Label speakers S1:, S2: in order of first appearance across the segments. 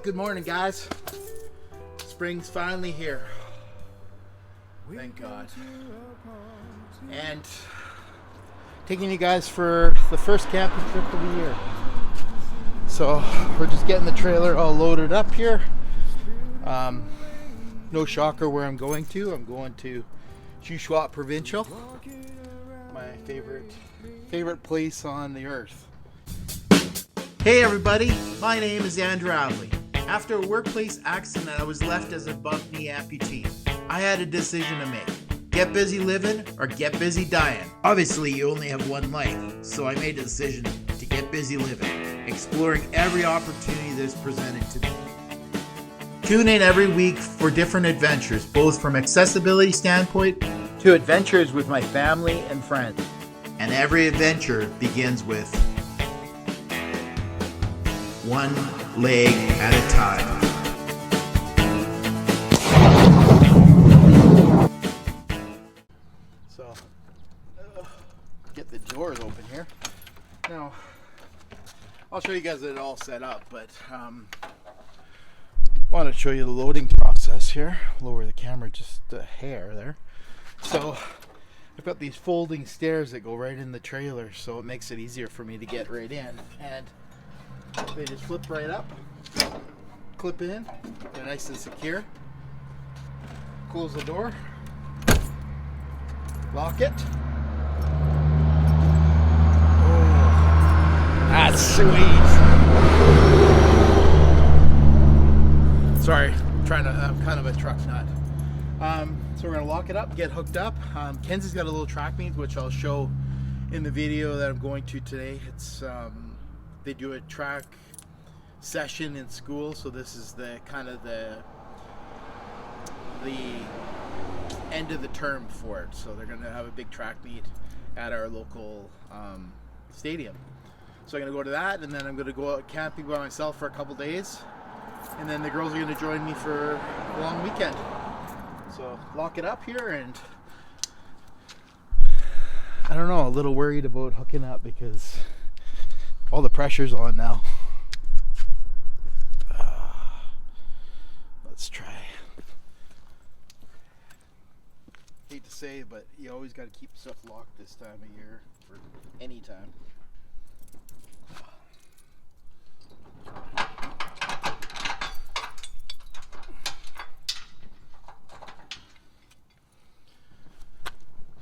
S1: Good morning, guys. Spring's finally here. Thank God. And taking you guys for the first camping trip of the year. So we're just getting the trailer all loaded up here. No shocker where I'm going to. I'm going to Shuswap Provincial, my favorite place on the earth. Hey everybody, my name is Andrew Avley. After a workplace accident, I was left as a bump knee amputee. I had a decision to make. Get busy living or get busy dying. Obviously, you only have one life, so I made the decision to get busy living, exploring every opportunity that's presented to me. Tune in every week for different adventures, both from accessibility standpoint to adventures with my family and friends. And every adventure begins with one leg at a time. So, get the doors open here. Now, I'll show you guys it all set up, but want to show you the loading process here. Lower the camera just a hair there. So I've got these folding stairs that go right in the trailer, so it makes it easier for me to get right in. And they just flip right up, clip in, they're nice and secure. Close the door, lock it. Oh, that's sweet. Sorry, I'm kind of a truck nut. So we're gonna lock it up, get hooked up. Kenzie's got a little track meet, which I'll show in the video that I'm going to today. It's they do a track session in school, so this is the kind of the end of the term for it. So they're gonna have a big track meet at our local stadium. So I'm gonna go to that, and then I'm gonna go out camping by myself for a couple days. And then the girls are going to join me for a long weekend. So lock it up here, and I don't know, a little worried about hooking up because all the pressure's on now. Let's try. Hate to say, but you always got to keep stuff locked this time of year for any time.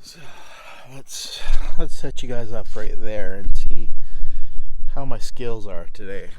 S1: So let's set you guys up right there and see how my skills are today.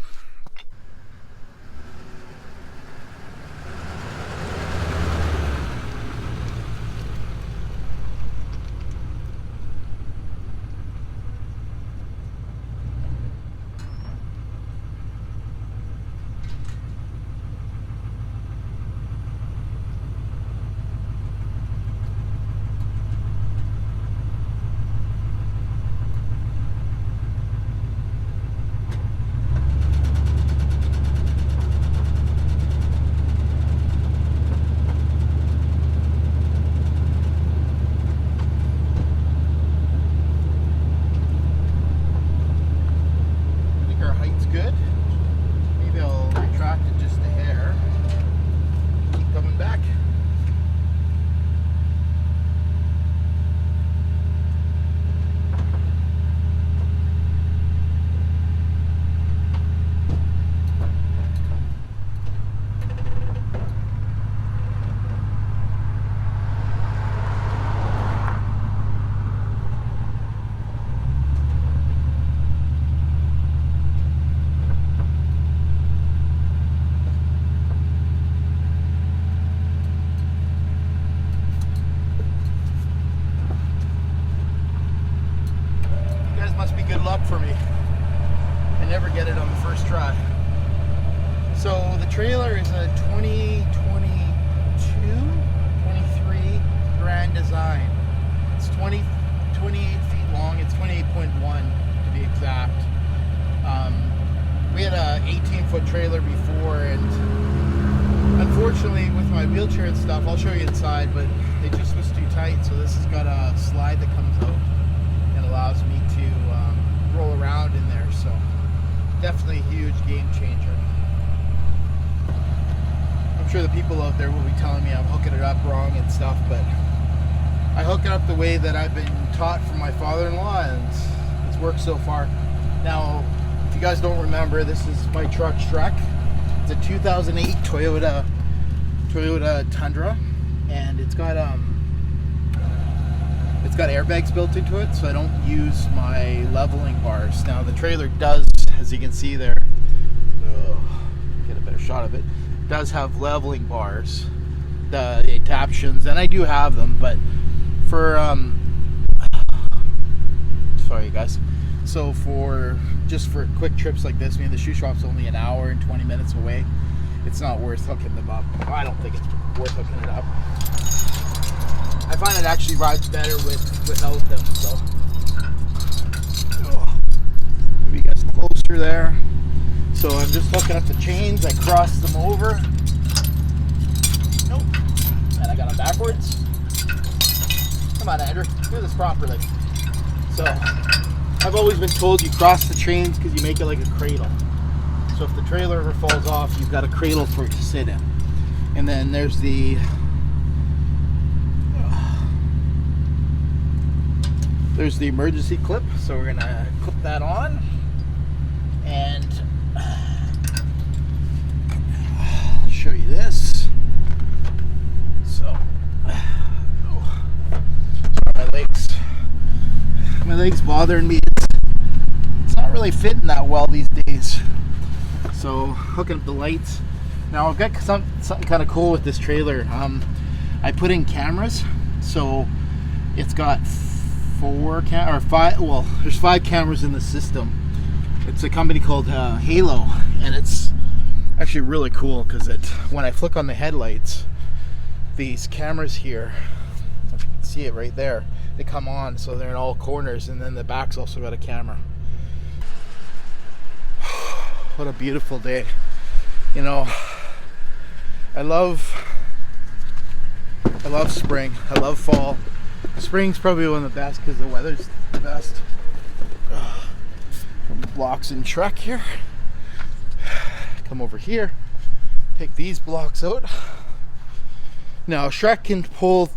S1: For me, I never get it on the first try. So the trailer is a 2022, 23 Grand Design. It's 28 feet long. It's 28.1 to be exact. We had a 18-foot trailer before, and unfortunately with my wheelchair and stuff, I'll show you inside, but it just was too tight. So this has got a slide that comes out and allows me to roll around in there. So definitely a huge game changer. sure the people out there will be telling me I'm hooking it up wrong and stuff, but I hook it up the way that I've been taught from my father-in-law, and it's worked so far. Now, if you guys don't remember, this is my truck, Shrek. It's a 2008 Toyota Tundra, and it's got airbags built into it, so I don't use my leveling bars. Now the trailer does, as you can see there, get a better shot of it, does have leveling bars, the adaptions, and I do have them, but for sorry guys, so just for quick trips like this, I mean the Shuswap's only an hour and 20 minutes away, it's not worth hooking them up. I don't think it's worth hooking it up. I find it actually rides better without them, so maybe you guys closer there. So I'm just hooking up the chains, I cross them over. Nope. And I got them backwards. Come on, Andrew, do this properly. So I've always been told you cross the chains because you make it like a cradle. So if the trailer ever falls off, you've got a cradle for it to sit in. And then there's the emergency clip, so we're gonna clip that on, and I'll show you this. So, sorry, my legs bothering me. It's not really fitting that well these days. So hooking up the lights. Now I've got something kind of cool with this trailer. I put in cameras, so it's got there's 5 cameras in the system. It's a company called Halo, and it's actually really cool because when I flick on the headlights, these cameras here, if you can see it right there, they come on, so they're in all corners, and then the back's also got a camera. What a beautiful day. You know, I love spring, I love fall. Spring's probably one of the best because the weather's the best. Blocks in Shrek here. Come over here, take these blocks out. Now Shrek can pull,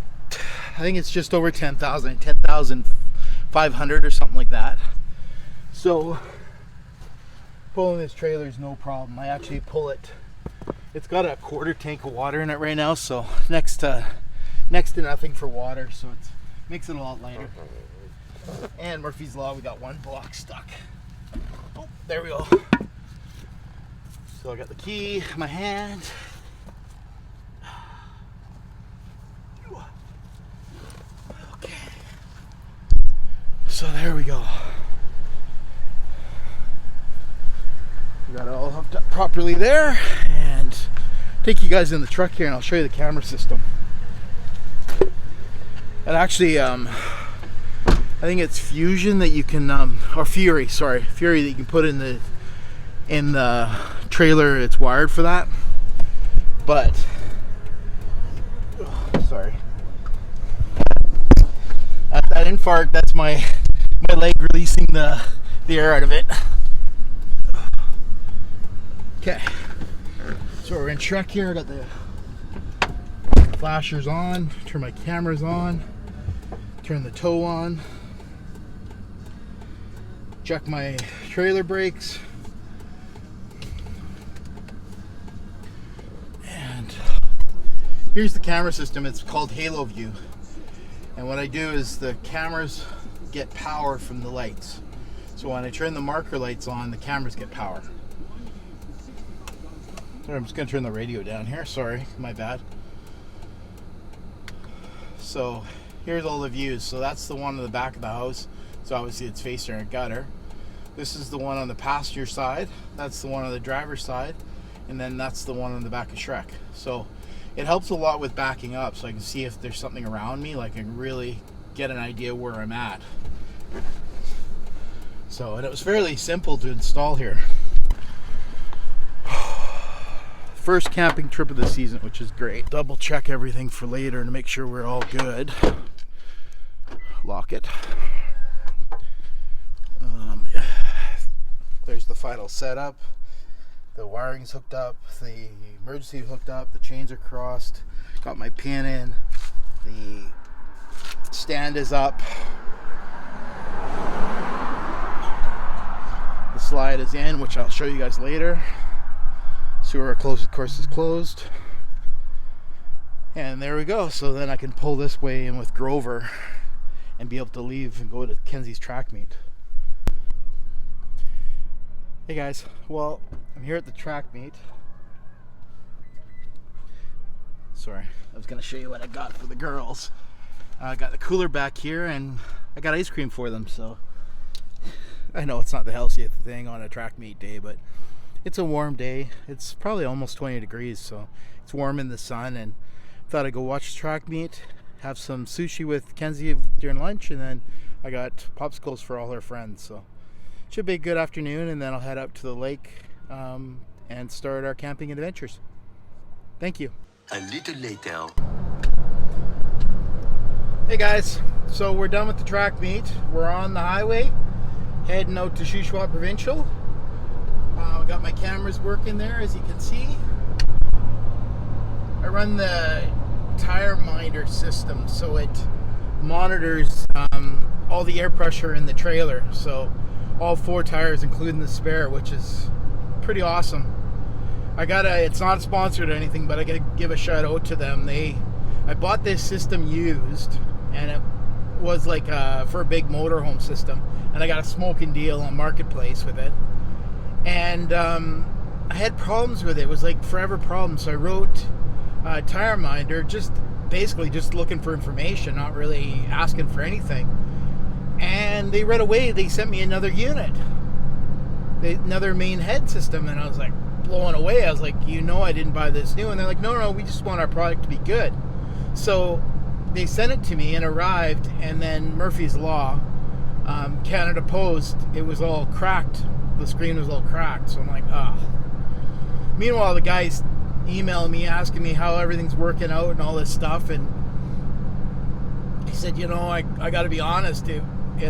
S1: I think it's just over 10,500 or something like that. So pulling this trailer is no problem. I actually pull it. It's got a quarter tank of water in it right now, so next to nothing for water, so it makes it a lot lighter. And Murphy's Law, we got one block stuck. Oh, there we go. So I got the key in my hand. Okay. So there we go. We got it all hooked up properly there, and take you guys in the truck here and I'll show you the camera system. And actually, I think it's Fusion that you can, or Fury that you can put in the trailer. It's wired for that. But, sorry, that infarct, that's my leg releasing the air out of it. Okay, so we're in Shrek here. I got the flashers on, turn my cameras on, turn the tow on, check my trailer brakes, and here's the camera system. It's called Halo View, and what I do is the cameras get power from the lights. So when I turn the marker lights on, the cameras get power. Sorry, I'm just going to turn the radio down here. Sorry, my bad. So here's all the views. So that's the one in the back of the house. So obviously it's facing a gutter. This is the one on the passenger side. That's the one on the driver's side. And then that's the one on the back of Shrek. So it helps a lot with backing up, so I can see if there's something around me, like I can really get an idea where I'm at. So, and it was fairly simple to install here. First camping trip of the season, which is great. Double check everything for later to make sure we're all good. Lock it. There's the final setup. The wiring's hooked up, the emergency hooked up, the chains are crossed, got my pin in, the stand is up, the slide is in, which I'll show you guys later. Sewer closed, of course, is closed. And there we go. So then I can pull this way in with Grover and be able to leave and go to Kenzie's track meet. Hey guys, well, I'm here at the track meet. Sorry, I was gonna show you what I got for the girls. I got the cooler back here and I got ice cream for them, so I know it's not the healthiest thing on a track meet day, but it's a warm day. It's probably almost 20 degrees, so it's warm in the sun, and thought I'd go watch the track meet, have some sushi with Kenzie during lunch, and then I got popsicles for all her friends. So should be a good afternoon, and then I'll head up to the lake and start our camping adventures. Thank you.
S2: A little later.
S1: Hey guys, so we're done with the track meet. We're on the highway, heading out to Shuswap Provincial. I got my cameras working there, as you can see. I run the TireMinder system, so it monitors all the air pressure in the trailer. So all 4 tires, including the spare, which is pretty awesome. It's not sponsored or anything, but I gotta give a shout out to them. I bought this system used, and it was like for a big motorhome system, and I got a smoking deal on Marketplace with it. And I had problems with it. It was like forever problems. So I wrote TireMinder, basically just looking for information, not really asking for anything. And they right away, they sent me another unit, another main head system, and I was like blown away. I was like, I didn't buy this new. And they're like, no, we just want our product to be good. So they sent it to me and arrived, and then Murphy's Law, Canada Post, it was all cracked. The screen was all cracked, so I'm like, Meanwhile, the guy's emailing me, asking me how everything's working out and all this stuff, and he said, I got to be honest, it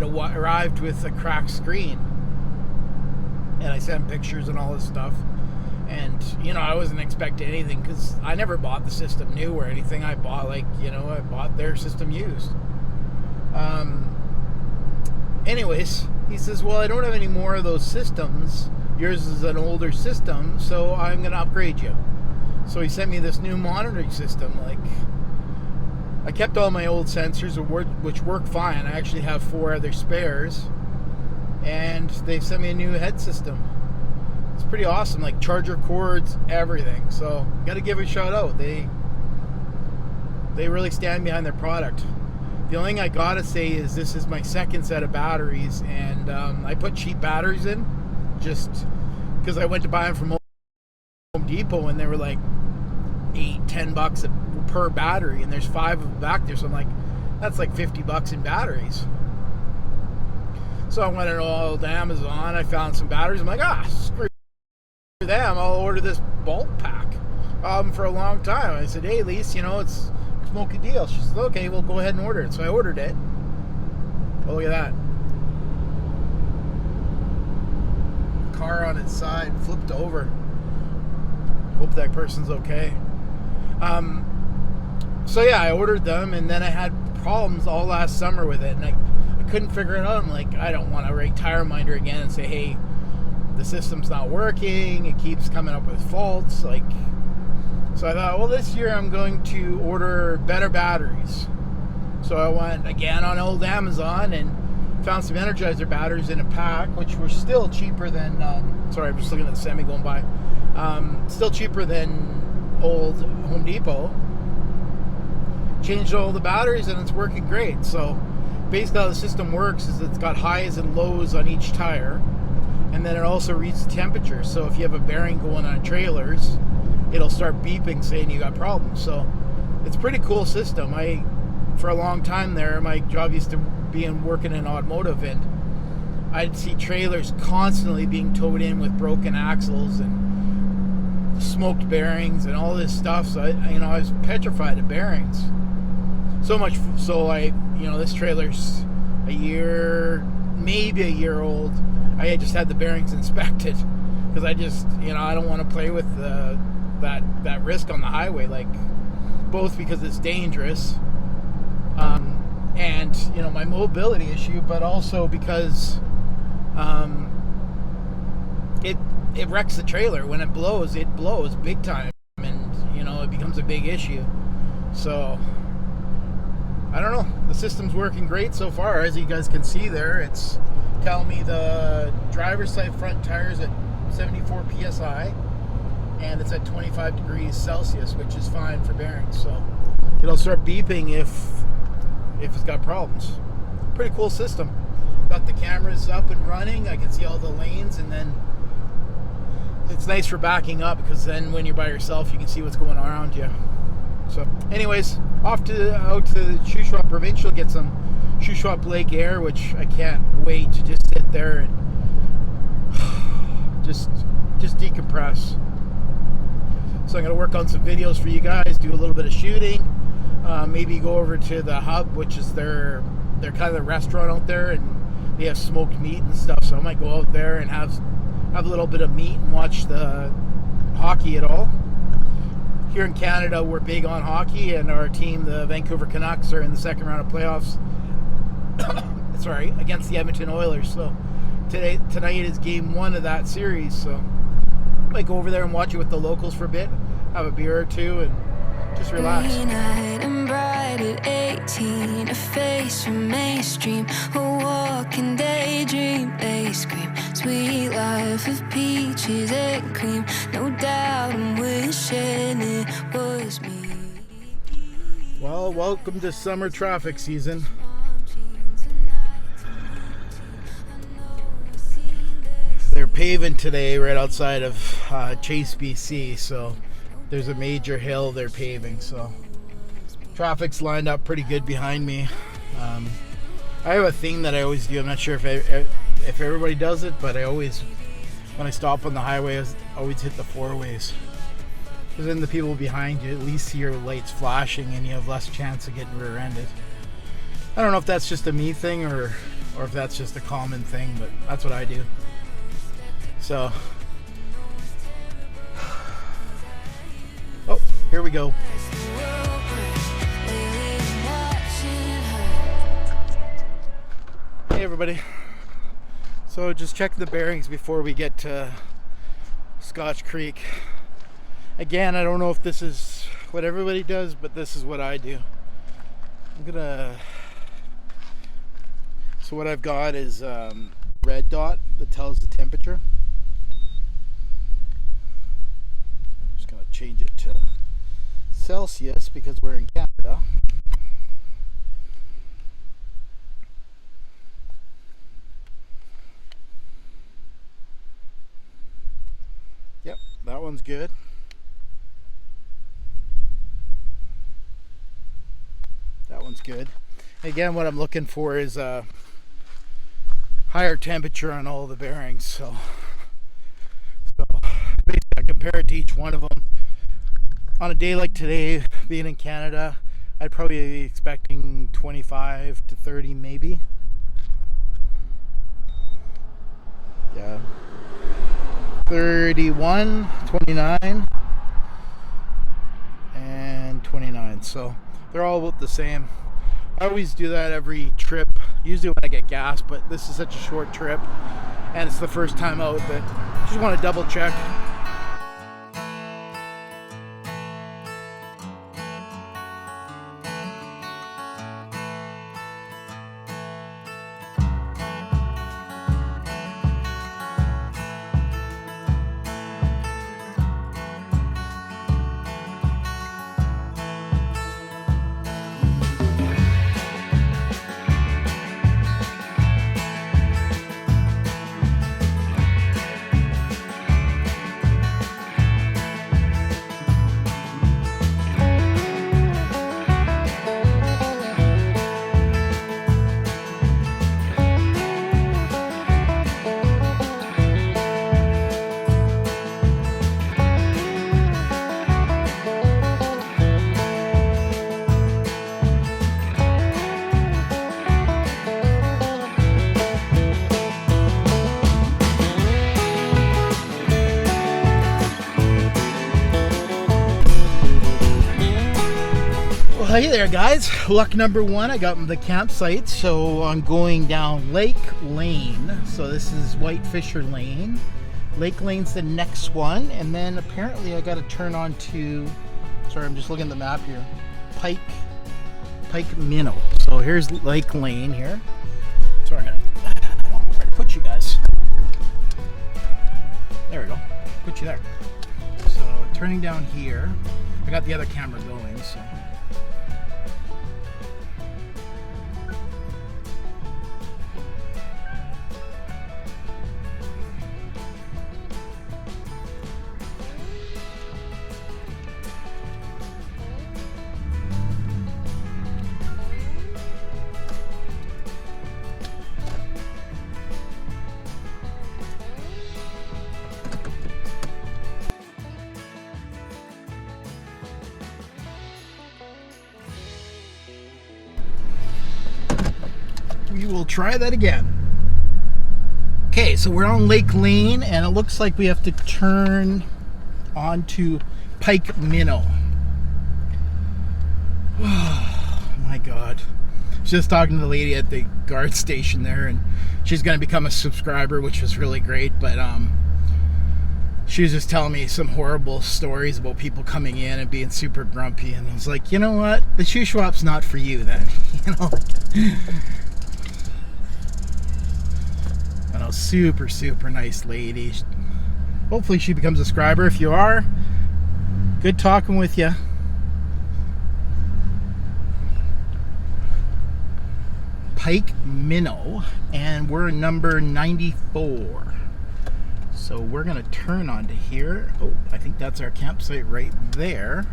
S1: arrived with a cracked screen, and I sent pictures and all this stuff, and I wasn't expecting anything, because I never bought the system new or anything. I bought I bought their system used. Anyways, he says, well, I don't have any more of those systems. Yours is an older system, so I'm going to upgrade you. So he sent me this new monitoring system. I kept all my old sensors, which work fine. I actually have 4 other spares, and they sent me a new head system. It's pretty awesome, charger cords, everything. So got to give a shout out. They really stand behind their product. The only thing I gotta say is this is my second set of batteries, and I put cheap batteries in just because I went to buy them from Home Depot, and they were like $8-10 per battery, and there's 5 of them back there, so I'm like, that's like $50 in batteries. So I went on old Amazon, I found some batteries. I'm like, screw them, I'll order this bulk pack for a long time. I said, hey Lise, it's smoky deal. She said, okay, we'll go ahead and order it. So I ordered it. Oh, look at that. Car on its side, flipped over. Hope that person's okay. So yeah, I ordered them, and then I had problems all last summer with it, and I couldn't figure it out. I'm like, I don't want to rate TireMinder again and say, hey, the system's not working, it keeps coming up with faults. So I thought, well, this year I'm going to order better batteries. So I went again on old Amazon and found some Energizer batteries in a pack, which were still cheaper than, sorry, I'm just looking at the semi going by, still cheaper than old Home Depot. Changed all the batteries, and it's working great. So basically how the system works is it's got highs and lows on each tire, and then it also reads the temperature. So if you have a bearing going on trailers, it'll start beeping saying you got problems. So it's a pretty cool system. For a long time there, my job used to be working in automotive, and I'd see trailers constantly being towed in with broken axles and smoked bearings and all this stuff. So I was petrified of bearings. So much so this trailer's maybe a year old. I had just had the bearings inspected because I just, I don't want to play with that risk on the highway, like, both because it's dangerous, and my mobility issue, but also because it wrecks the trailer. When it blows big time, and it becomes a big issue. So I don't know, the system's working great so far. As you guys can see there, it's telling me the driver's side front tires at 74 psi, and it's at 25 degrees Celsius, which is fine for bearings. So it'll start beeping if it's got problems. Pretty cool system. Got the cameras up and running. I can see all the lanes, and then it's nice for backing up, because then when you're by yourself, you can see what's going on around you. So anyways, out to Shuswap Provincial, get some Shuswap Lake air, which I can't wait to just sit there and just decompress. So I'm going to work on some videos for you guys, do a little bit of shooting, maybe go over to the hub, which is their kind of restaurant out there, and they have smoked meat and stuff. So I might go out there and have a little bit of meat and watch the hockey at all. Here in Canada, we're big on hockey, and our team, the Vancouver Canucks, are in the second round of playoffs. Sorry, against the Edmonton Oilers. So tonight is game 1 of that series. So I might go over there and watch it with the locals for a bit, have a beer or two, and just relax.
S2: And bright at 18, a face from mainstream, a walking daydream. They scream, sweet life of peaches and cream. No doubt I'm wishing it was me.
S1: Well, welcome to summer traffic season. They're paving today right outside of Chase, BC, so there's a major hill they're paving, so traffic's lined up pretty good behind me. I have a thing that I always do. I'm not sure if everybody does it, but I always, when I stop on the highway, I always hit the 4-ways, because then the people behind you at least see your lights flashing and you have less chance of getting rear-ended. I don't know if that's just a me thing or if that's just a common thing, but that's what I do. So, oh, here we go. Hey everybody. So just check the bearings before we get to Scotch Creek. Again, I don't know if this is what everybody does, but this is what I do. So what I've got is red dot that tells the temperature. I'm just going to change it to Celsius because we're in Canada. Yep, that one's good. That one's good. Again, what I'm looking for is a higher temperature on all the bearings. So basically I compare it to each one of them. On a day like today, being in Canada, I'd probably be expecting 25 to 30 maybe. Yeah. 31, 29, and 29. So they're all about the same. I always do that every trip, usually when I get gas, but this is such a short trip and it's the first time out that I just want to double check. Hey there guys, luck number one, I got the campsite, so I'm going down Lake Lane. So this is Whitefisher Lane. Lake Lane's the next one, and then apparently I got to turn on to, sorry I'm just looking at the map here, Pike Minnow. So here's Lake Lane here. Sorry, I don't know where to put you guys. There we go, put you there. So turning down here, I got the other camera going, so. We will try that again. Okay, so we're on Lake Lane, and it looks like we have to turn onto Pike Minnow. Oh my God. I was just talking to the lady at the guard station there, and she's going to become a subscriber, which was really great, but she was just telling me some horrible stories about people coming in and being super grumpy, and I was like, you know what? The Shuswap's not for you then. You know? And a super nice lady. Hopefully she becomes a subscriber. If you are, good talking with you. Pike Minnow, and we're number 94. So we're gonna turn onto here. Oh, I think that's our campsite right there.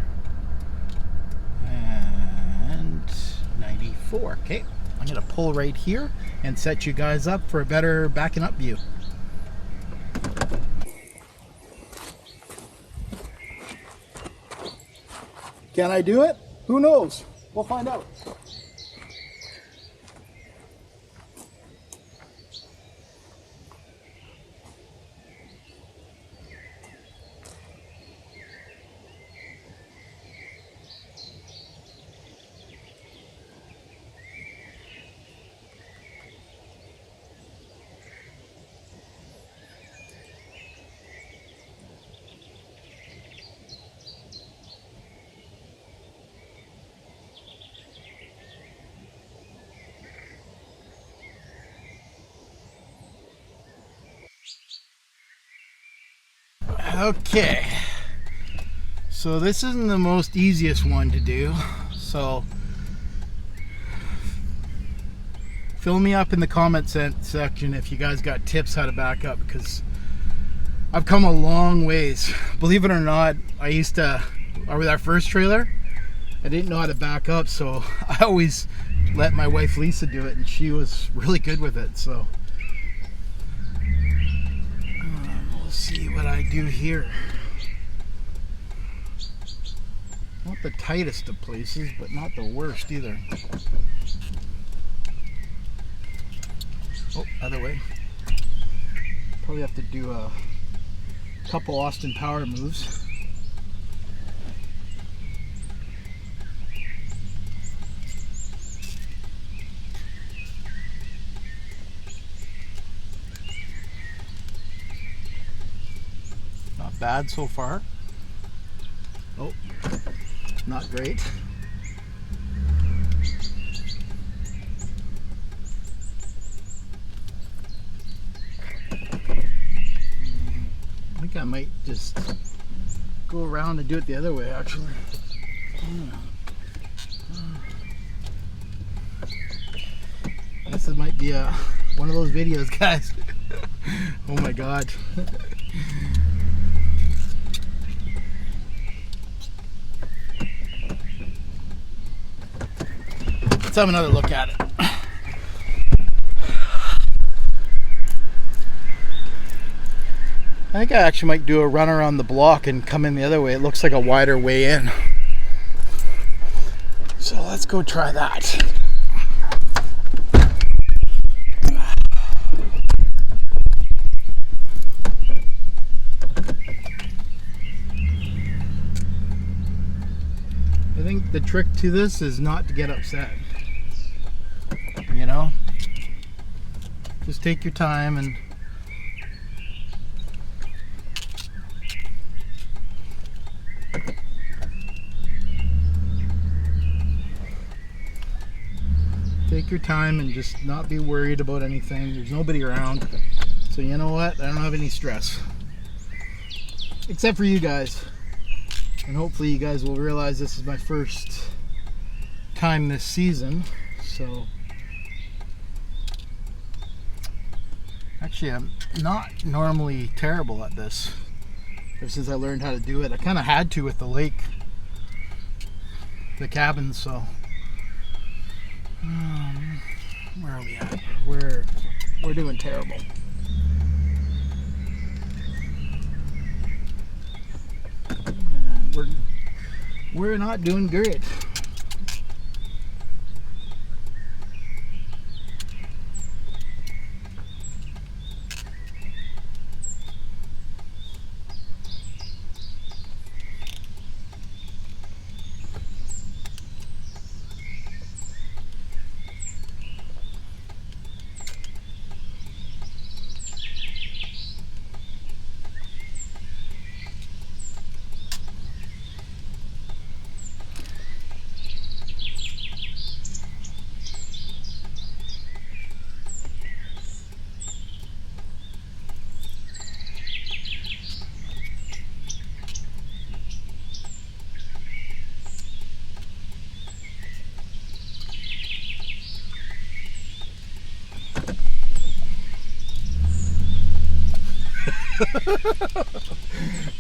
S1: And 94. Okay, I'm gonna pull right here and set you guys up for a better backing up view. Can I do it? Who knows? We'll find out. Okay, so this isn't the most easiest one to do, so fill me up in the comment section if you guys got tips how to back up, because I've come a long ways. Believe it or not, with our first trailer, I didn't know how to back up, so I always let my wife Lisa do it, and she was really good with it. So we'll see what I do here. Not the tightest of places, but not the worst either. Oh, other way. Probably have to do a couple Austin power moves. Not bad so far. Oh, not great. I think I might just go around and do it the other way, actually. This might be one of those videos, guys. Oh my God. Let's have another look at it. I think I actually might do a run around the block and come in the other way. It looks like a wider way in. So let's go try that. I think the trick to this is not to get upset. You know? Just take your time and just not be worried about anything. There's nobody around. So you know what? I don't have any stress. Except for you guys. And hopefully you guys will realize this is my first time this season. So actually I'm not normally terrible at this. Ever since I learned how to do it. I kind of had to with the lake. The cabin, so where are we at? We're doing terrible. We're not doing great.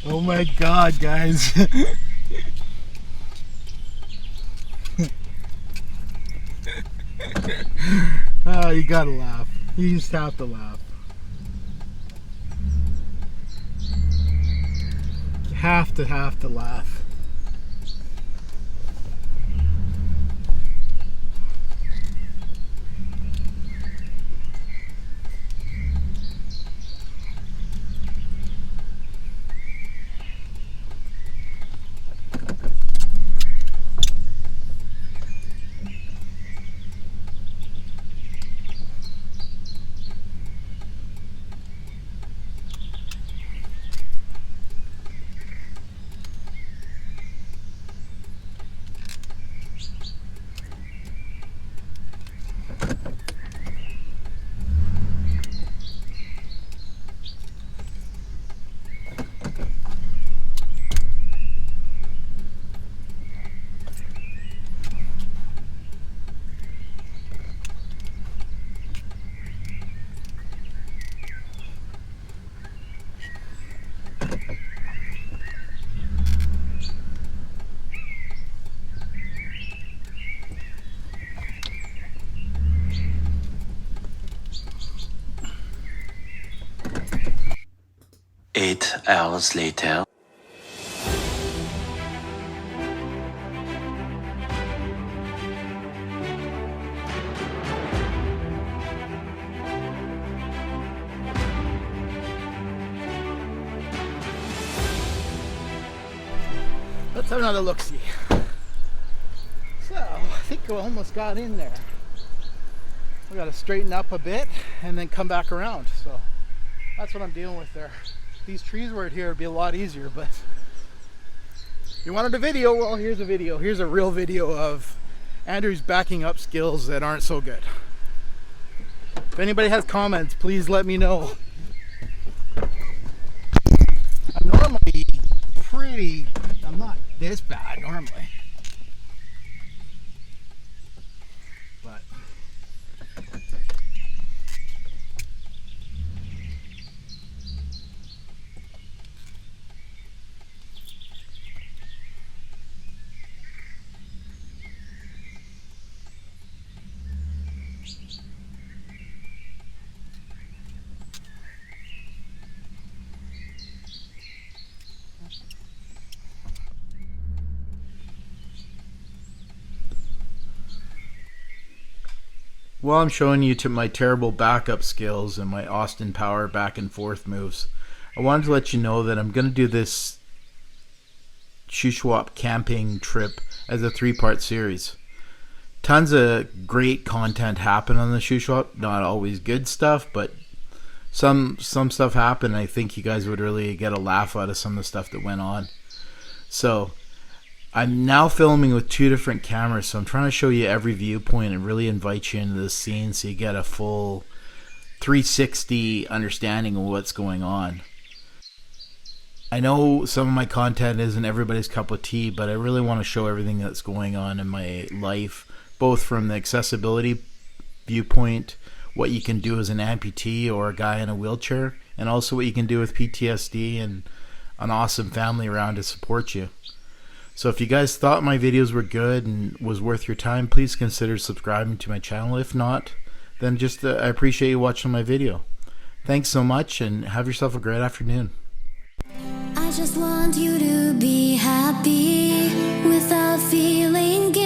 S1: Oh my god, guys. Oh, you gotta laugh. You just have to laugh. You have to laugh.
S3: Eight hours later.
S1: Let's have another look-see. So, I think we almost got in there. We got to straighten up a bit and then come back around. So, that's what I'm dealing with there. If these trees weren't here, it'd be a lot easier, but you wanted a video? Well, here's a video. Here's a real video of Andrew's backing up skills that aren't so good. If anybody has comments, please let me know. I'm normally I'm not this bad normally. But while I'm showing you to my terrible backup skills and my Austin Power back and forth moves, I wanted to let you know that I'm going to do this Shuswap camping trip as a 3-part series. Tons of great content happened on the Shuswap. Not always good stuff, but some stuff happened. I think you guys would really get a laugh out of some of the stuff that went on. So I'm now filming with 2 different cameras, so I'm trying to show you every viewpoint and really invite you into the scene so you get a full 360 understanding of what's going on. I know some of my content isn't everybody's cup of tea, but I really want to show everything that's going on in my life, both from the accessibility viewpoint, what you can do as an amputee or a guy in a wheelchair, and also what you can do with PTSD and an awesome family around to support you. So if you guys thought my videos were good and was worth your time, please consider subscribing to my channel. If not, then just I appreciate you watching my video. Thanks so much, and have yourself a great afternoon.
S2: I just want you to be happy without feeling guilty.